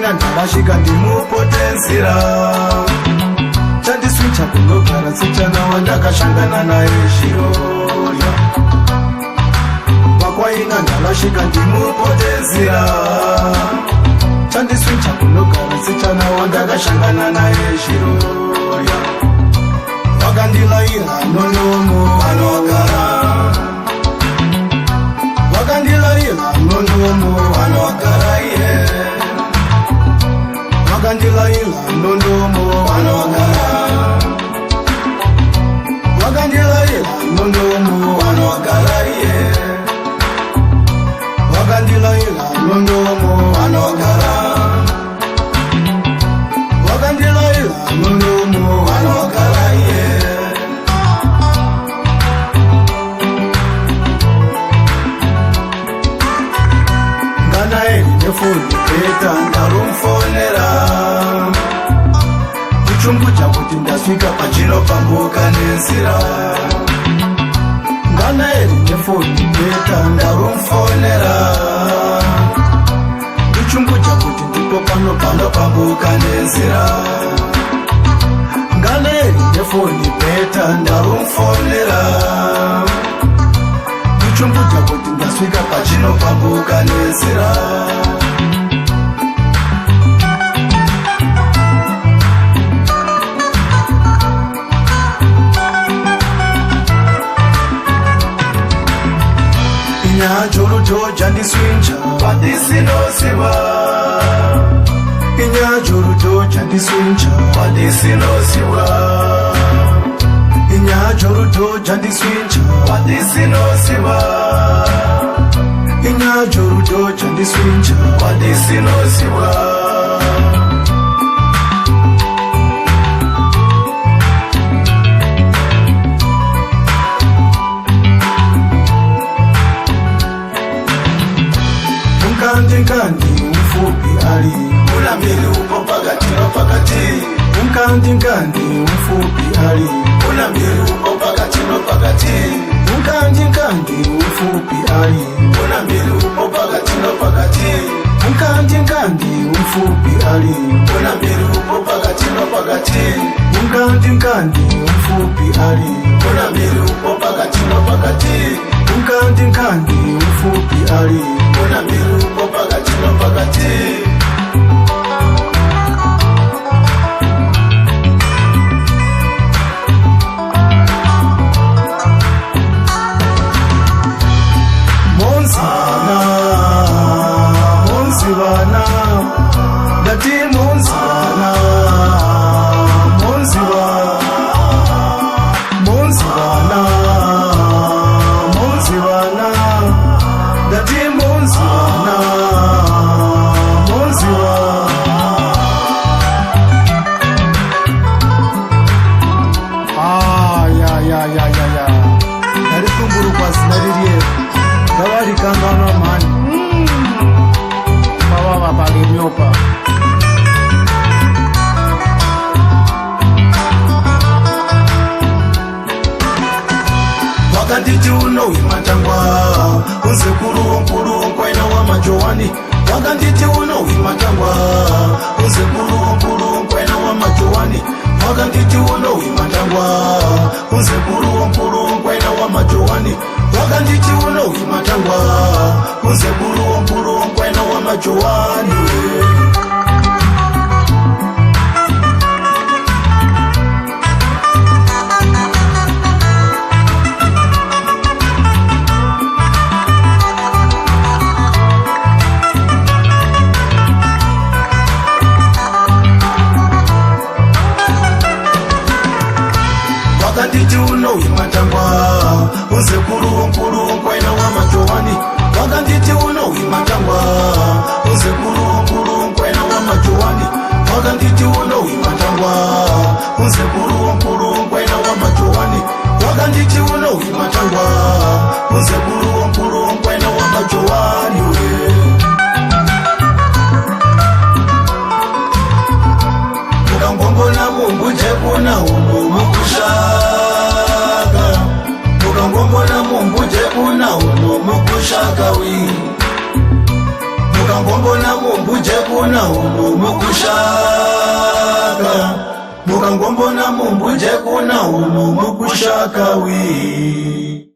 Wakwaina ndalashika ndimupotenzira chandiswicha kundogara sichana wandakashangana naye Shiroya. Wakwaina ndalashika ndimupotenzira chandiswicha kundogara sichana wandakashangana naye Shiroya. Wakandilaira nonomo vanogara, wakandilaira nonomo vanogara iye, wakandilaira nonomo vanogara, wakandilaira nonomo vanogara iye, wakandilaira nonomo vanogara, wakandilaira nonomo vanogara iye. Nefoni peta ndarumfonera kuchungu chakuti ndasvika pachinopambuka nenzira. Ngana eri nefoni peta ndarumfonera kuchungu chakuti ndipo panopambuka nenzira. Ngana eri nefoni peta ndarumfonera kuchungu chakuti ndasvika pachinopambuka nenzira. Inyajuru chandiswinja wadisinosiwa, inyajuru chandiswinja wadisinosiwa, inyajuru chandiswinja wadisinosiwa, inyajuru chandiswinja wadisinosiwa. Kandi mfupi ali unambili upo pakati no pakati. Kandi mfupi ali unambili upo pakati no pakati. Kandi mfupi ali unambili upo pakati no pakati. Kandi mfupi ali unambili upo pakati no pakati. Kandi mfupi ali unambili upo pakati no pakati. Kandi mfupi ali unambili upo pakati no pakati. Monzana, monzivana, dati monzana, monziva, monzivana, monzivana, dati monzana, monziva. Ya. Dari kumburu pas dari dia. Dawari kangana mani. Bawa bagi nyopa. Wakati uno imatangwa unsekuru nkwaina wa majowani. Wakati uno imatangwa unsekuru nkwaina wa majowani. Wakati uno imatangwa unsekuru nkwaina wa majowani. Wakati uno imatangwa unsekuru nkwaina wa majowani. Wakati uno imatangwa unsekuru nkwaina wa majowani. Wakati uno imatangwa unsekuru nkwaina wa majowani. Wakati uno imatangwa unsekuru nkwaina wa majowani. Wakati uno imatangwa unsekuru nkwaina wa majowani. Mukangombola Mungu jekuna uno mukushaka. Mukangombola Mungu jekuna uno mukushaka wi. mukangombona mumbuje kuna uno mukushaka, mukangombona mumbuje kuna uno mukushaka wi.